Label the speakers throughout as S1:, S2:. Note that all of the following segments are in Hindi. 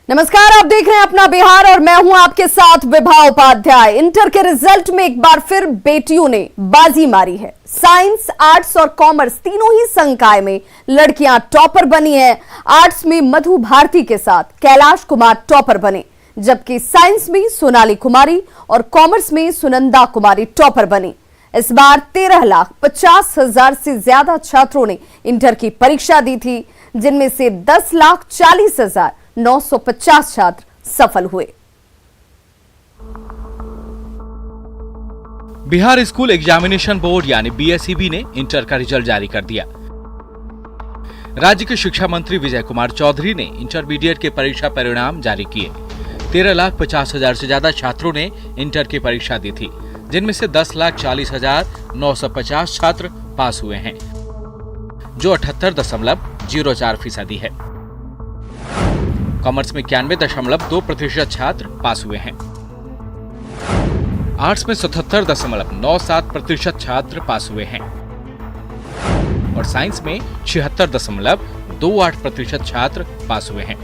S1: नमस्कार, आप देख रहे हैं अपना बिहार और मैं हूं आपके साथ विभा उपाध्याय। इंटर के रिजल्ट में एक बार फिर बेटियों ने बाजी मारी है। साइंस, आर्ट्स और कॉमर्स तीनों ही संकाय में लड़कियां टॉपर बनी हैं। आर्ट्स में मधु भारती के साथ कैलाश कुमार टॉपर बने, जबकि साइंस में सोनाली कुमारी और कॉमर्स में सुनंदा कुमारी टॉपर बनी। इस बार 13,50,000 से ज्यादा छात्रों ने इंटर की परीक्षा दी थी, जिनमें से 10,40,950 छात्र सफल हुए।
S2: बिहार स्कूल एग्जामिनेशन बोर्ड यानी बीएसईबी ने इंटर का रिजल्ट जारी कर दिया। राज्य के शिक्षा मंत्री विजय कुमार चौधरी ने इंटरमीडिएट के परीक्षा परिणाम जारी किए। 13,50,000 से ज्यादा छात्रों ने इंटर की परीक्षा दी थी, जिनमें से 10,40,950 छात्र पास हुए हैं, जो 78.04% है। कॉमर्स में 91.2% छात्र पास हुए हैं। आर्ट्स में 77.97% छात्र पास हुए हैं और साइंस में 76.28% छात्र पास हुए हैं।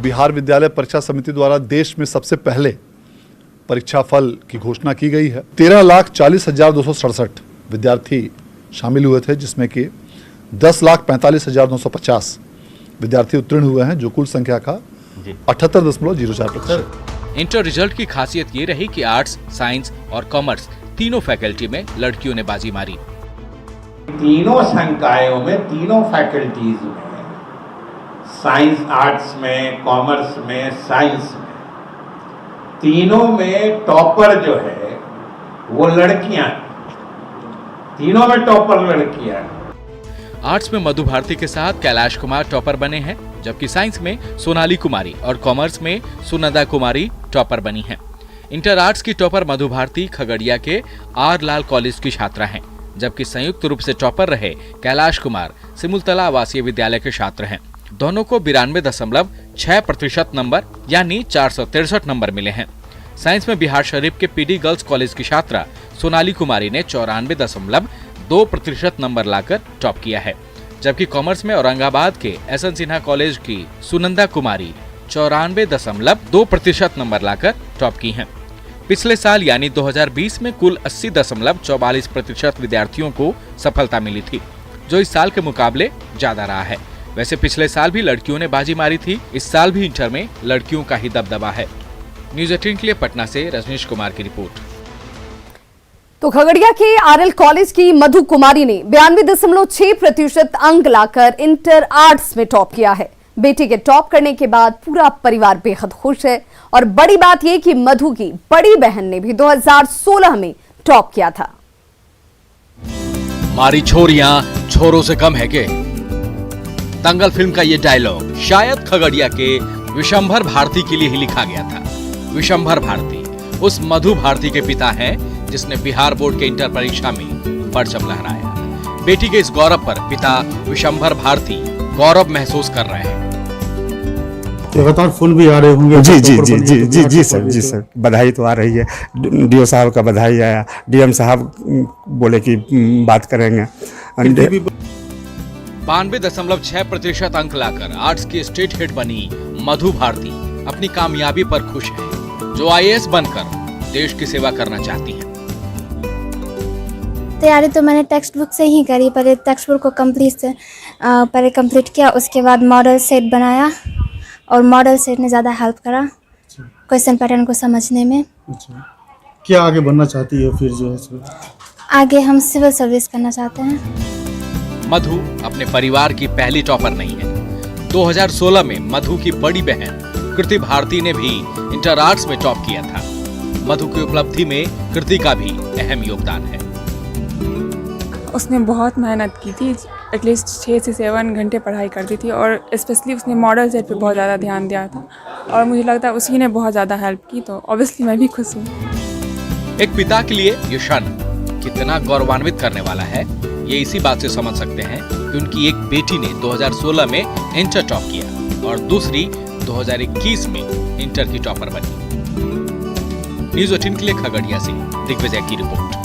S3: बिहार विद्यालय परीक्षा समिति द्वारा देश में सबसे पहले परीक्षा फल की घोषणा की गई है। 13,40,267 विद्यार्थी शामिल हुए थे, जिसमें कि 10,45,950 विद्यार्थी उत्तीर्ण हुए हैं, जो कुल संख्या का 78.04%।
S2: इंटर रिजल्ट की खासियत ये रही कि आर्ट्स, साइंस और कॉमर्स तीनों फैकल्टी में लड़कियों ने बाजी मारी।
S4: तीनों संकायों में, तीनों फैकल्टीज में, साइंस, आर्ट्स में, कॉमर्स में, साइंस में, तीनों में टॉपर जो है वो लड़कियां, तीनों में टॉपर लड़कियां।
S2: आर्ट्स में मधु भारती के साथ कैलाश कुमार टॉपर बने हैं, जबकि साइंस में सोनाली कुमारी और कॉमर्स में सुनंदा कुमारी टॉपर बनी हैं। इंटर आर्ट्स की टॉपर मधु भारती खगड़िया के आर लाल कॉलेज की छात्रा हैं, जबकि संयुक्त रूप से टॉपर रहे कैलाश कुमार सिमुलतला आवासीय विद्यालय के छात्र हैं। दोनों को 92.6% नंबर यानी 463 नंबर मिले हैं। साइंस में बिहार शरीफ के पीडी गर्ल्स कॉलेज की छात्रा सोनाली कुमारी ने 94.2% नंबर लाकर टॉप किया है, जबकि कॉमर्स में औरंगाबाद के एसएन सिन्हा कॉलेज की सुनंदा कुमारी 94.2% नंबर लाकर टॉप की हैं। पिछले साल यानी 2020 में कुल 80.44% विद्यार्थियों को सफलता मिली थी, जो इस साल के मुकाबले ज्यादा रहा है। वैसे पिछले साल भी लड़कियों ने बाजी मारी थी, इस साल भी इंटर में लड़कियों का ही दबदबा है। न्यूज़ 18 के लिए पटना से रजनीश कुमार की रिपोर्ट।
S1: तो खगड़िया के आरएल कॉलेज की मधु कुमारी ने 92.6% अंक लाकर इंटर आर्ट्स में टॉप किया है। बेटी के टॉप करने के बाद पूरा परिवार बेहद खुश है और बड़ी बात यह कि मधु की बड़ी बहन ने भी 2016 में टॉप किया था।
S2: मारी छोरियां छोरों से कम है के? दंगल फिल्म का ये डायलॉग शायद खगड़िया के विशंभर भारती के लिए ही लिखा गया था। विशंभर भारती उस मधु भारती के पिता हैं, जिसने बिहार बोर्ड के इंटर परीक्षा में परचम लहराया। बेटी के इस गौरव पर पिता विशंभर भारती गौरव महसूस कर रहे हैं।
S5: लगातार फोन भी आ रहे होंगे।
S6: जी जी जी जी जी जी सर, जी सर, बधाई तो आ रही है। डीओ साहब का बधाई आया, डीएम साहब बोले कि बात करेंगे।
S2: 92.6% अंक लाकर आर्ट्स की स्टेट हेड बनी मधु भारती अपनी कामयाबी पर खुश है, जो आईएएस बनकर देश की सेवा करना चाहती हैं।
S7: तैयारी तो मैंने टेक्स्ट बुक से ही करी। पहले टेक्स्ट बुक को कंप्लीट किया, उसके बाद मॉडल सेट बनाया और मॉडल सेट ने ज़्यादा हेल्प करा क्वेश्चन पैटर्न को समझने में।
S5: अच्छा, क्या आगे बनना चाहती है फिर जो है?
S7: आगे हम सिविल सर्विस करना चाहते हैं।
S2: मधु अपने परिवार की पहली टॉपर नहीं है। 2016 में मधु की बड़ी बहन कृति भारती ने भी इंटर आर्ट्स में टॉप किया था। मधु की उपलब्धि में कृति का भी अहम योगदान है।
S8: उसने बहुत मेहनत की थी, एटलीस्ट 6 से 7 घंटे पढ़ाई करती थी और स्पेशली उसने मॉडल सेट पे बहुत ज़्यादा ध्यान दिया था और मुझे लगता है उसी ने बहुत ज़्यादा हेल्प की, तो ऑब्वियसली मैं भी खुश हूँ।
S2: एक पिता के लिए ये क्षण कितना गौरवान्वित करने वाला है, ये इसी बात से समझ सकते हैं कि उनकी एक बेटी ने 2016 में इंटर टॉप किया और दूसरी 2021 में इंटर की टॉपर बनी। न्यूज़ 18 के लिए खगड़िया से दिग्विजय की रिपोर्ट।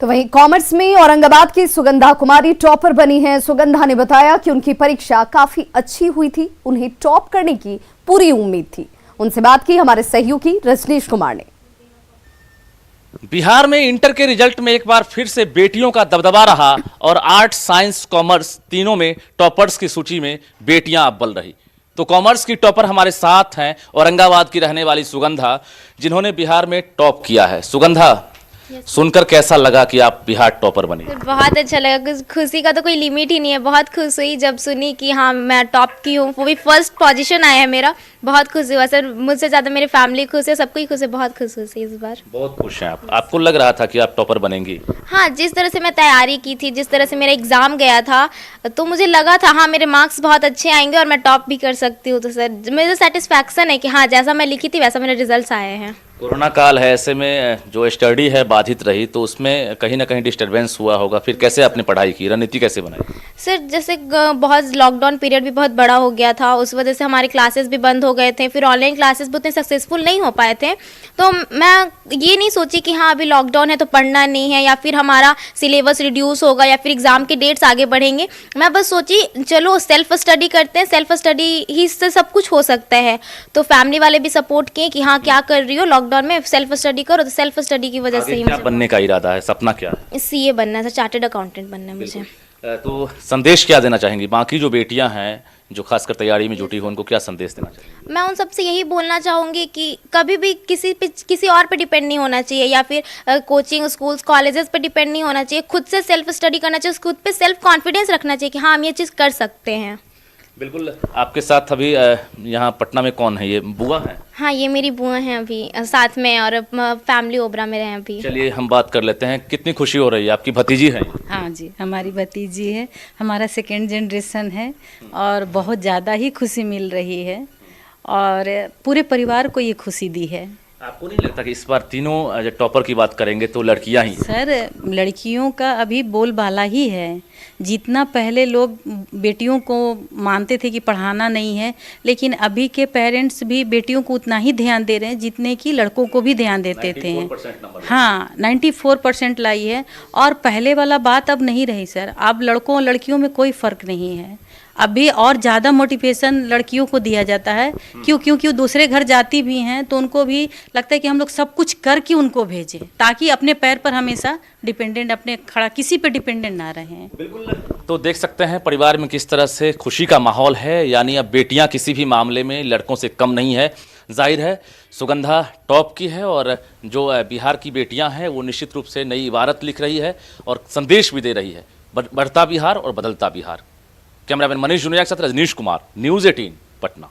S1: तो वहीं कॉमर्स में औरंगाबाद की सुगंधा कुमारी टॉपर बनी हैं। सुगंधा ने बताया कि उनकी परीक्षा काफी अच्छी हुई थी, उन्हें टॉप करने की पूरी उम्मीद थी। उनसे बात की हमारे सहयोगी रजनीश कुमार ने।
S9: बिहार में इंटर के रिजल्ट में एक बार फिर से बेटियों का दबदबा रहा और आर्ट्स, साइंस, कॉमर्स तीनों में टॉपर्स की सूची में बेटियां अव्वल रही। तो कॉमर्स की टॉपर हमारे साथ हैं औरंगाबाद की रहने वाली सुगंधा, जिन्होंने बिहार में टॉप किया है। सुगंधा, सुनकर कैसा लगा कि आप बिहार टॉपर बनी?
S7: बहुत अच्छा लगा, खुशी का तो कोई लिमिट ही नहीं है। बहुत खुश हुई जब सुनी कि हाँ मैं टॉप की हूँ, वो भी फर्स्ट पोजीशन आया है मेरा। बहुत खुश हुआ सर, मुझसे ज़्यादा मेरी फैमिली खुश है, सबको ही खुश है। बहुत खुश हुई इस बार।
S9: बहुत खुश हैं आप? आपको लग रहा था कि आप टॉपर बनेंगी?
S7: हाँ, जिस तरह से मैं तैयारी की थी, जिस तरह से मेरा एग्ज़ाम गया था, तो मुझे लगा था हाँ मेरे मार्क्स बहुत अच्छे आएंगे और मैं टॉप भी कर सकती हूँ। तो सर मुझे सेटिस्फैक्शन है कि हाँ जैसा मैं लिखी थी वैसा मेरे रिजल्ट्स आए हैं।
S9: कोरोना काल है, ऐसे में जो स्टडी है बाधित रही, तो उसमें कहीं ना कहीं डिस्टर्बेंस हुआ होगा। फिर कैसे आपने पढ़ाई की, रणनीति कैसे बनाई?
S7: सर जैसे बहुत लॉकडाउन पीरियड भी बहुत बड़ा हो गया था, उस वजह से हमारे क्लासेस भी बंद हो गए थे, फिर ऑनलाइन क्लासेस भी उतने सक्सेसफुल नहीं हो पाए थे। तो मैं ये नहीं सोची कि हाँ अभी लॉकडाउन है तो पढ़ना नहीं है, या फिर हमारा सिलेबस रिड्यूस होगा, या फिर एग्ज़ाम के डेट्स आगे बढ़ेंगे। मैं बस सोची चलो सेल्फ स्टडी करते हैं, सेल्फ स्टडी ही से सब कुछ हो सकता है। तो फैमिली वाले भी सपोर्ट किए कि हाँ क्या कर रही हो, लॉकडाउन में सेल्फ स्टडी करो। तो सेल्फ स्टडी की वजह से ही
S9: क्या बनने का इरादा है, सपना क्या है?
S7: सीए बनना है, चार्टर्ड अकाउंटेंट बनना है मुझे।
S9: तो संदेश क्या देना चाहेंगी बाकी जो बेटियां हैं जो खासकर तैयारी में जुटी हो, उनको क्या संदेश देना चाहिए?
S7: मैं उन सबसे यही बोलना चाहूँगी कि कभी भी किसी और पे डिपेंड नहीं होना चाहिए, या फिर कोचिंग स्कूल्स कॉलेजेस पे डिपेंड नहीं होना चाहिए। खुद से सेल्फ स्टडी करना चाहिए, खुद पे सेल्फ कॉन्फिडेंस रखना चाहिए कि हाँ हम ये चीज़ कर सकते हैं।
S9: बिल्कुल। आपके साथ अभी यहाँ पटना में कौन है? ये बुआ है?
S7: हाँ ये मेरी बुआ हैं अभी साथ में, और फैमिली ओबरा में रहे अभी।
S9: चलिए हम बात कर लेते हैं, कितनी खुशी हो रही है? आपकी भतीजी है?
S10: हाँ जी, हमारी भतीजी है, हमारा सेकेंड जनरेशन है और बहुत ज़्यादा ही खुशी मिल रही है और पूरे परिवार को ये खुशी दी है।
S9: आपको नहीं लगता कि इस बार तीनों जब टॉपर की बात करेंगे तो लड़कियां ही?
S10: सर लड़कियों का अभी बोलबाला ही है। जितना पहले लोग बेटियों को मानते थे कि पढ़ाना नहीं है, लेकिन अभी के पेरेंट्स भी बेटियों को उतना ही ध्यान दे रहे हैं जितने कि लड़कों को भी ध्यान देते थे। हाँ 94% लाई है, और पहले वाला बात अब नहीं रही सर। अब लड़कों लड़कियों में कोई फ़र्क नहीं है, अभी और ज़्यादा मोटिवेशन लड़कियों को दिया जाता है। क्योंकि वो दूसरे घर जाती भी हैं तो उनको भी लगता है कि हम लोग सब कुछ करके उनको भेजें, ताकि अपने पैर पर हमेशा डिपेंडेंट, अपने खड़ा किसी पे डिपेंडेंट ना रहें।
S9: बिल्कुल। तो देख सकते हैं परिवार में किस तरह से खुशी का माहौल है, यानी अब बेटियां किसी भी मामले में लड़कों से कम नहीं है। जाहिर है सुगंधा टॉप की है, और जो बिहार की बेटियां हैं वो निश्चित रूप से नई इबारत लिख रही है और संदेश भी दे रही है, बढ़ता बिहार और बदलता बिहार। कैमरामैन मनीष जुनिया के साथ रजनीश कुमार, न्यूज़ 18 पटना।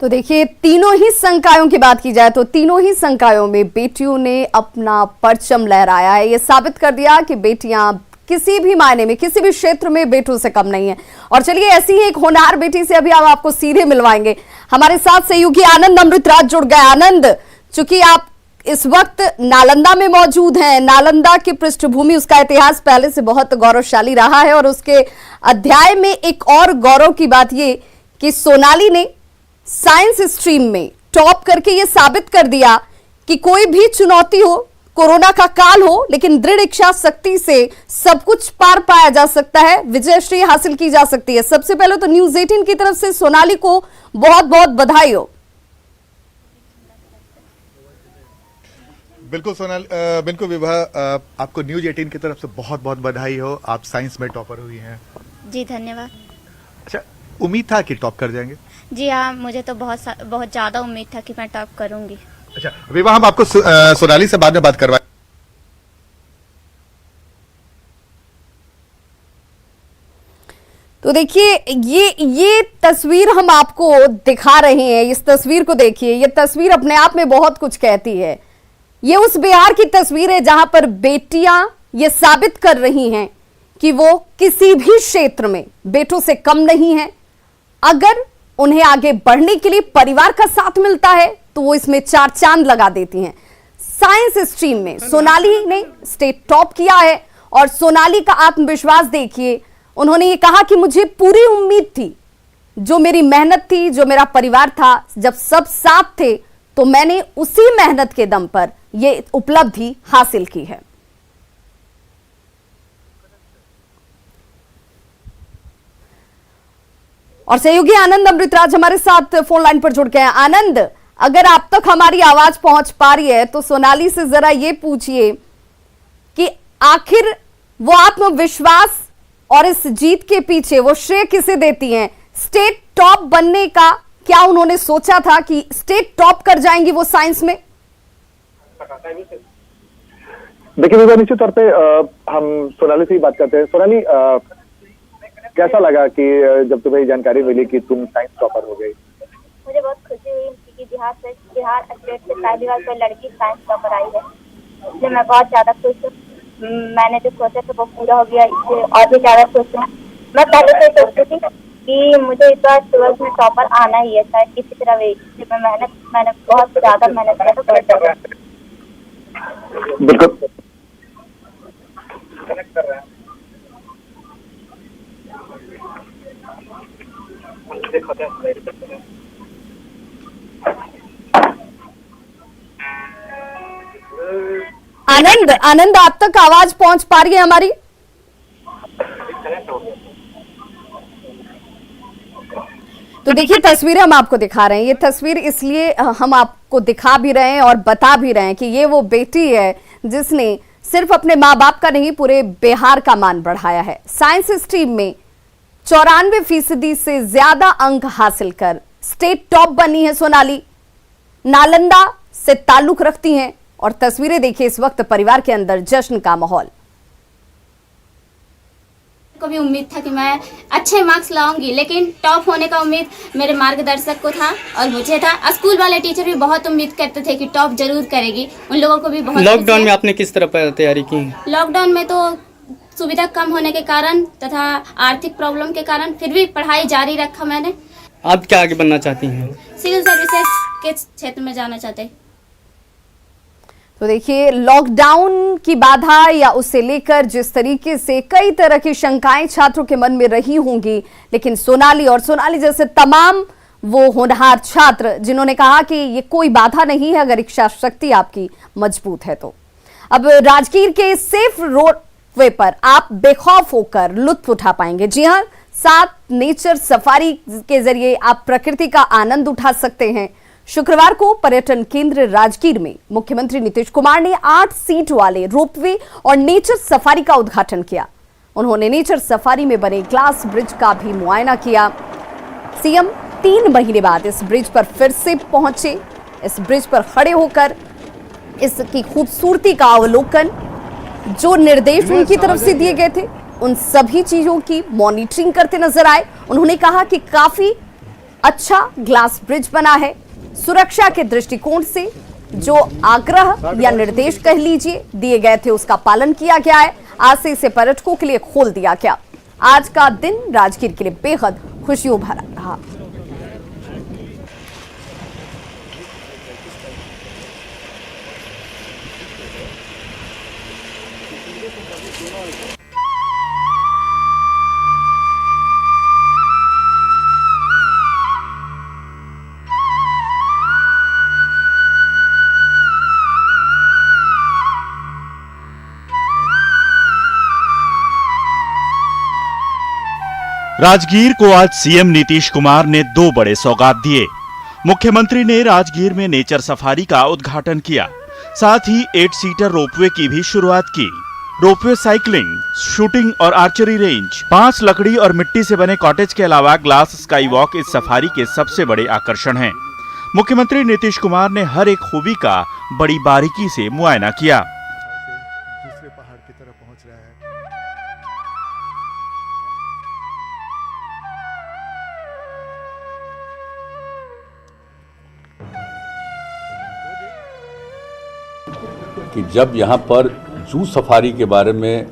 S1: तो देखिए, तीनों ही संकायों की बात की जाए तो तीनों ही संकायों में बेटियों ने अपना परचम लहराया है। ये साबित कर दिया कि बेटियां किसी भी मायने में, किसी भी क्षेत्र में बेटों से कम नहीं है। और चलिए ऐसी ही एक होनहार बेटी से अभी हम आपको सीधे मिलवाएंगे। हमारे साथ सहयोगी आनंद अमृतराज जुड़ गए। आनंद, चूंकि आप इस वक्त नालंदा में मौजूद हैं, नालंदा की पृष्ठभूमि, उसका इतिहास पहले से बहुत गौरवशाली रहा है, और उसके अध्याय में एक और गौरव की बात ये कि सोनाली ने साइंस स्ट्रीम में टॉप करके ये साबित कर दिया कि कोई भी चुनौती हो, कोरोना का काल हो, लेकिन दृढ़ इच्छा शक्ति से सब कुछ पार पाया जा सकता है, विजयश्री हासिल की जा सकती है। सबसे पहले तो न्यूज़ 18 की तरफ से सोनाली को बहुत बहुत बधाई हो।
S11: बिल्कुल सोनाल, बिल्कुल विभा, आपको न्यूज़ 18 की तरफ से बहुत बहुत बधाई हो। आप साइंस में टॉपर हुई हैं।
S7: जी धन्यवाद।
S11: अच्छा, उम्मीद था कि टॉप कर जाएंगे?
S7: जी हाँ, मुझे तो बहुत ज़्यादा उम्मीद था कि मैं टॉप करूंगी।
S11: अच्छा विभा, हम आपको सोनाली से बाद में बात करवाएं।
S1: तो देखिए, ये तस्वीर हम आपको दिखा रहे हैं। इस तस्वीर को देखिए, ये तस्वीर अपने आप में बहुत कुछ कहती है। ये उस बिहार की तस्वीर है जहां पर बेटियां ये साबित कर रही हैं कि वो किसी भी क्षेत्र में बेटों से कम नहीं है। अगर उन्हें आगे बढ़ने के लिए परिवार का साथ मिलता है तो वो इसमें चार चांद लगा देती हैं। साइंस स्ट्रीम में सोनाली ने स्टेट टॉप किया है, और सोनाली का आत्मविश्वास देखिए। उन्होंने ये कहा कि मुझे पूरी उम्मीद थी, जो मेरी मेहनत थी, जो मेरा परिवार था, जब सब साथ थे तो मैंने उसी मेहनत के दम पर ये उपलब्धि हासिल की है। और सहयोगी आनंद अमृतराज हमारे साथ फोन लाइन पर जुड़ गए हैं। आनंद, अगर आप तक हमारी आवाज पहुंच पा रही है तो सोनाली से जरा ये पूछिए कि आखिर वो आत्मविश्वास और इस जीत के पीछे वो श्रेय किसे देती हैं? स्टेट टॉप बनने का क्या उन्होंने सोचा था कि स्टेट टॉप कर जाएंगी वो साइंस में?
S12: देखिए विभा, निश्चित तौर पे हम सोनाली से ही बात करते हैं। सोनाली, कैसा लगा कि जब तुम्हें जानकारी मिली कि तुम साइंस टॉपर हो गई?
S13: मुझे बहुत खुशी हुई क्योंकि बिहार स्टेट से पहली बार कोई लड़की साइंस टॉपर आई है, इसलिए मैं बहुत ज्यादा खुश हूँ। मैंने जो सोचा था वो पूरा हो गया, इससे और भी ज्यादा खुश हूँ। मैं पहले से सोचती थी कि मुझे इस बार 12th में टॉपर आना ही है, शायद किसी तरह भी। मैंने बहुत ज्यादा मेहनत किया।
S12: बिल्कुल
S1: आनंद आप तक आवाज पहुंच पा रही है हमारी? तो देखिए, तस्वीरें हम आपको दिखा रहे हैं। ये तस्वीर इसलिए हम आपको दिखा भी रहे हैं और बता भी रहे हैं कि ये वो बेटी है जिसने सिर्फ अपने माँ बाप का नहीं, पूरे बिहार का मान बढ़ाया है। साइंस स्ट्रीम में 94% से ज्यादा अंक हासिल कर स्टेट टॉप बनी है सोनाली। नालंदा से ताल्लुक रखती हैं और तस्वीरें देखिए, इस वक्त परिवार के अंदर जश्न का माहौल।
S14: को भी उम्मीद था कि मैं अच्छे मार्क्स लाऊंगी, लेकिन टॉप होने का उम्मीद मेरे मार्गदर्शक को था और मुझे था। स्कूल वाले टीचर भी बहुत उम्मीद करते थे कि टॉप जरूर करेगी, उन लोगों को भी बहुत।
S15: लॉकडाउन में आपने किस तरह तैयारी की?
S14: लॉकडाउन में तो सुविधा कम होने के कारण तथा आर्थिक प्रॉब्लम के कारण फिर भी पढ़ाई जारी रखा मैंने।
S15: आप क्या आगे बनना चाहती हैं?
S14: सिविल सर्विसेज के क्षेत्र में जाना चाहते।
S1: तो देखिए, लॉकडाउन की बाधा या उसे लेकर जिस तरीके से कई तरह की शंकाएं छात्रों के मन में रही होंगी, लेकिन सोनाली और सोनाली जैसे तमाम वो होनहार छात्र जिन्होंने कहा कि ये कोई बाधा नहीं है अगर इच्छा शक्ति आपकी मजबूत है तो। अब राजगीर के सेफ रोडवे पर आप बेखौफ होकर लुत्फ उठा पाएंगे। जी हाँ, साथ नेचर सफारी के जरिए आप प्रकृति का आनंद उठा सकते हैं। शुक्रवार को पर्यटन केंद्र राजगीर में मुख्यमंत्री नीतीश कुमार ने 8 सीट वाले रोपवे और नेचर सफारी का उद्घाटन किया। उन्होंने नेचर सफारी में बने ग्लास ब्रिज का भी मुआयना किया। सीएम 3 महीने बाद इस ब्रिज पर फिर से पहुंचे। इस ब्रिज पर खड़े होकर इसकी खूबसूरती का अवलोकन, जो निर्देश उनकी तरफ से दिए गए थे, उन सभी चीजों की मॉनिटरिंग करते नजर आए। उन्होंने कहा कि काफी अच्छा ग्लास ब्रिज बना है। सुरक्षा के दृष्टिकोण से जो आग्रह या निर्देश कह लीजिए दिए गए थे उसका पालन किया गया है। आज से इसे पर्यटकों के लिए खोल दिया गया। आज का दिन राजगीर के लिए बेहद खुशियों भरा रहा।
S16: राजगीर को आज सीएम नीतीश कुमार ने 2 बड़े सौगात दिए। मुख्यमंत्री ने राजगीर में नेचर सफारी का उद्घाटन किया, साथ ही 8 सीटर रोपवे की भी शुरुआत की। रोपवे साइकिलिंग, शूटिंग और आर्चरी रेंज, 5 लकड़ी और मिट्टी से बने कॉटेज के अलावा ग्लास स्काई वॉक इस सफारी के सबसे बड़े आकर्षण हैं। मुख्यमंत्री नीतीश कुमार ने हर एक खूबी का बड़ी बारीकी से मुआयना किया।
S11: दूसरे पहाड़ की तरफ पहुंच रहा है।
S17: कि जब यहाँ पर जू सफारी के बारे में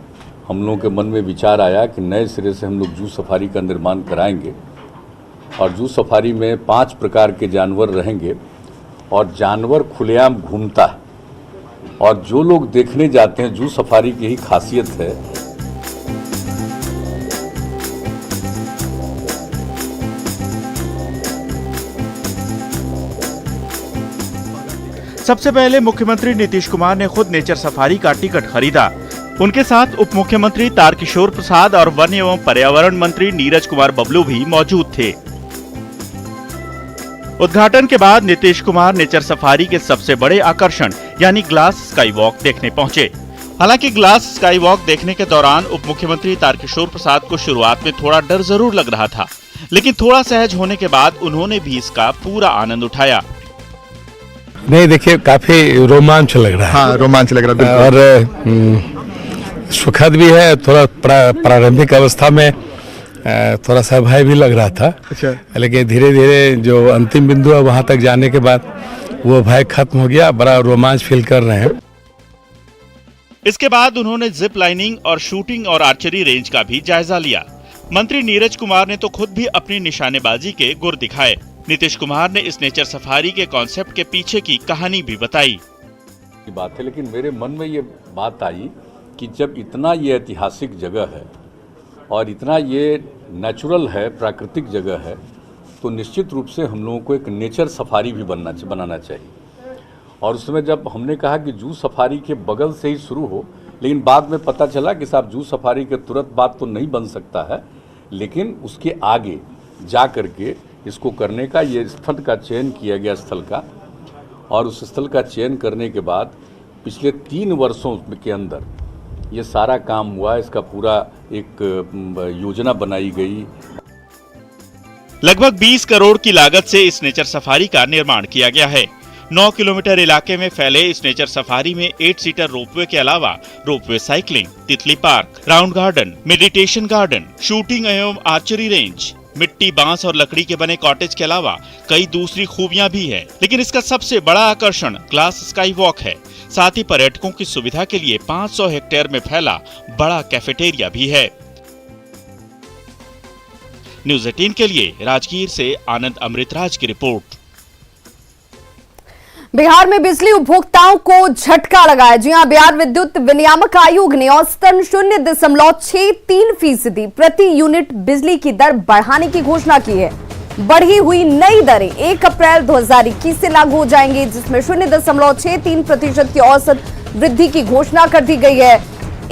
S17: हम लोगों के मन में विचार आया कि नए सिरे से हम लोग जू सफारी का निर्माण कराएंगे और जू सफारी में 5 प्रकार के जानवर रहेंगे और जानवर खुलेआम घूमता है और जो लोग देखने जाते हैं, जू सफारी की ही खासियत है।
S16: सबसे पहले मुख्यमंत्री नीतीश कुमार ने खुद नेचर सफारी का टिकट खरीदा। उनके साथ उप मुख्यमंत्री तारकिशोर प्रसाद और वन एवं पर्यावरण मंत्री नीरज कुमार बबलू भी मौजूद थे। उद्घाटन के बाद नीतीश कुमार नेचर सफारी के सबसे बड़े आकर्षण यानी ग्लास स्काई वॉक देखने पहुंचे। हालांकि ग्लास स्काई वॉक देखने के दौरान उप मुख्यमंत्री तारकिशोर प्रसाद को शुरुआत में थोड़ा डर जरूर लग रहा था, लेकिन थोड़ा सहज होने के बाद उन्होंने भी इसका पूरा आनंद उठाया।
S18: नहीं, देखिए काफी रोमांच लग रहा है।
S11: हाँ, रोमांच लग रहा है
S18: और सुखद भी है। थोड़ा प्रारंभिक अवस्था में थोड़ा सा भय भी लग रहा था।
S11: अच्छा।
S18: लेकिन धीरे धीरे जो अंतिम बिंदु है वहां तक जाने के बाद वो भय खत्म हो गया। बड़ा रोमांच फील कर रहे हैं।
S16: इसके बाद उन्होंने जिप लाइनिंग और शूटिंग और आर्चरी रेंज का भी जायजा लिया। मंत्री नीरज कुमार ने तो खुद भी अपनी निशानेबाजी के गुर दिखाए। नीतीश कुमार ने इस नेचर सफारी के कॉन्सेप्ट के पीछे की कहानी भी बताई।
S17: बात है, लेकिन मेरे मन में ये बात आई कि जब इतना ये ऐतिहासिक जगह है और इतना ये नेचुरल है, प्राकृतिक जगह है, तो निश्चित रूप से हम लोगों को एक नेचर सफारी भी बनाना चाहिए। और उसमें जब हमने कहा कि जू सफारी के बगल से ही शुरू हो, लेकिन बाद में पता चला कि साहब जू सफारी के तुरंत बाद तो नहीं बन सकता है, लेकिन उसके आगे जा करके इसको करने का ये स्थल का चयन किया गया स्थल का। और उस स्थल का चयन करने के बाद पिछले 3 वर्षों के अंदर ये सारा काम हुआ। इसका पूरा एक योजना बनाई गई।
S16: लगभग 20 करोड़ की लागत से इस नेचर सफारी का निर्माण किया गया है। 9 किलोमीटर इलाके में फैले इस नेचर सफारी में 8 सीटर रोपवे के अलावा रोपवे साइकिलिंग, तितली park, round garden, meditation garden, shooting एवं आर्चरी रेंज, मिट्टी, बांस और लकड़ी के बने कॉटेज के अलावा कई दूसरी खूबियां भी है। लेकिन इसका सबसे बड़ा आकर्षण ग्लास स्काई वॉक है। साथ ही पर्यटकों की सुविधा के लिए 500 हेक्टेयर में फैला बड़ा कैफेटेरिया भी है। न्यूज़ 18 के लिए राजगीर से आनंद अमृतराज की रिपोर्ट।
S1: बिहार में बिजली उपभोक्ताओं को झटका लगा है। जी हां, बिहार विद्युत विनियामक आयोग ने औसतन 0.63% प्रति यूनिट बिजली की दर बढ़ाने की घोषणा की है। बढ़ी हुई नई दरें 1 अप्रैल 2021 से लागू हो जाएंगी, जिसमें 0.63% की औसत वृद्धि की घोषणा कर दी गई है।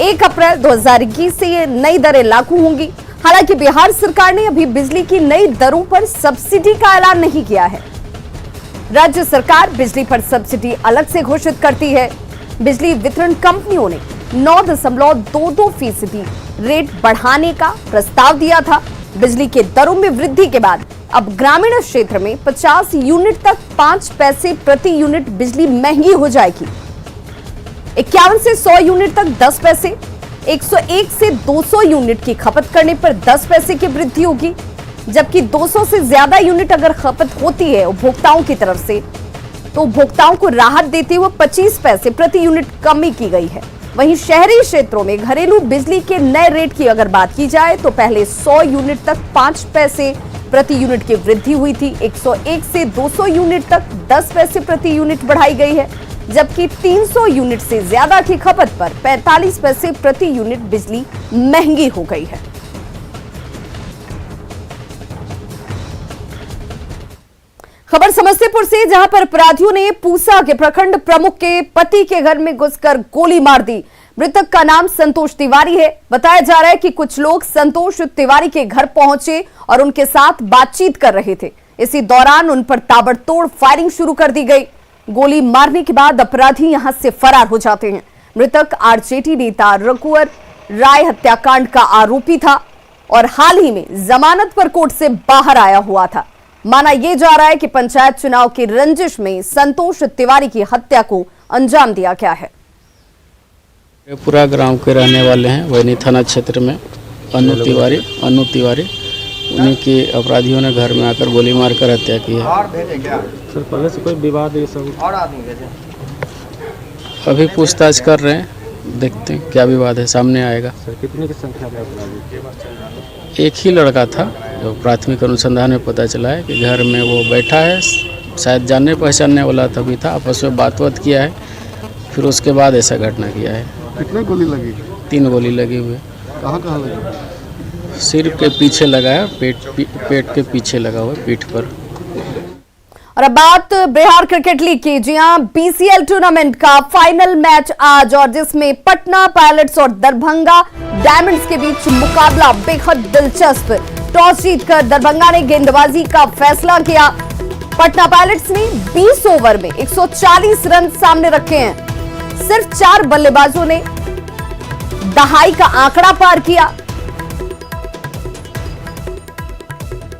S1: 1 अप्रैल 2021 से ये नई दरें लागू होंगी। हालांकि बिहार सरकार ने अभी बिजली की नई दरों पर सब्सिडी का ऐलान नहीं किया है। राज्य सरकार बिजली पर सब्सिडी अलग से घोषित करती है। बिजली वितरण कंपनियों ने 9.22% रेट बढ़ाने का प्रस्ताव दिया था। बिजली के दरों में वृद्धि के बाद अब ग्रामीण क्षेत्र में 50 यूनिट तक 5 पैसे प्रति यूनिट बिजली महंगी हो जाएगी। 51 से 100 यूनिट तक 10 पैसे, 101 से 200 यूनिट की खपत करने पर 10 पैसे की वृद्धि होगी, जबकि 200 से ज्यादा यूनिट अगर खपत होती है उपभोक्ताओं की तरफ से तो उपभोक्ताओं को राहत देते हुए 25 पैसे प्रति यूनिट कमी की गई है। वहीं शहरी क्षेत्रों में घरेलू बिजली के नए रेट की अगर बात की जाए तो पहले 100 यूनिट तक 5 पैसे प्रति यूनिट की वृद्धि हुई थी। 101 से 200 यूनिट तक 10 पैसे प्रति यूनिट बढ़ाई गई है, जबकि 300 यूनिट से ज्यादा की खपत पर 45 पैसे प्रति यूनिट बिजली महंगी हो गई है। खबर समस्तीपुर से, जहां पर अपराधियों ने पूसा के प्रखंड प्रमुख के पति के घर में घुसकर गोली मार दी। मृतक का नाम संतोष तिवारी है। बताया जा रहा है कि कुछ लोग संतोष तिवारी के घर पहुंचे और उनके साथ बातचीत कर रहे थे। इसी दौरान उन पर ताबड़तोड़ फायरिंग शुरू कर दी गई। गोली मारने के बाद अपराधी यहां से फरार हो जाते हैं। मृतक आरजेडी नेता रघुवर राय हत्याकांड का आरोपी था और हाल ही में जमानत पर कोर्ट से बाहर आया हुआ था। माना यह जा रहा है कि पंचायत चुनाव की रंजिश में संतोष तिवारी की हत्या को अंजाम दिया गया है।
S15: पूरा ग्राम के रहने वाले हैं, वैनी थाना क्षेत्र में अनु तिवारी उन्हीं के अपराधियों ने घर में आकर गोली मारकर हत्या की है।
S5: सर पहले से कोई विवाद ये सब?
S15: अभी पूछताछ कर रहे हैं, देखते हैं क्या विवाद है, सामने आएगा।
S5: सर कितनी की संख्या में अपराधी?
S15: एक ही लड़का था जो प्राथमिक अनुसंधान में पता चला है कि घर में वो बैठा है, शायद जानने पहचानने वाला तभी था, आपस में बात किया है, फिर उसके बाद ऐसा घटना किया है।
S5: कितने गोली लगी?
S15: 3 गोली लगी हुई।
S5: कहाँ लगी?
S15: सिर के पीछे लगा है, पेट के पीछे लगा हुआ है, पीठ पर।
S1: और अब बात बिहार क्रिकेट लीग की। जी हां, बीसीएल टूर्नामेंट का फाइनल मैच आज, और जिसमें पटना पायलट्स और दरभंगा डायमंड्स के बीच मुकाबला बेहद दिलचस्प। टॉस जीतकर दरभंगा ने गेंदबाजी का फैसला किया। पटना पायलट्स ने 20 ओवर में 140 रन सामने रखे हैं। सिर्फ 4 बल्लेबाजों ने दहाई का आंकड़ा पार किया।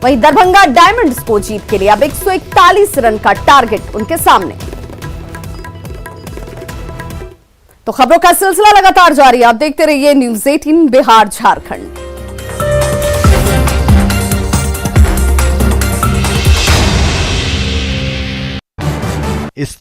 S1: वहीं दरभंगा डायमंड्स को जीत के लिए अब 141 रन का टारगेट उनके सामने। तो खबरों का सिलसिला लगातार जारी है, आप देखते रहिए न्यूज़ 18 बिहार झारखंड।
S19: इस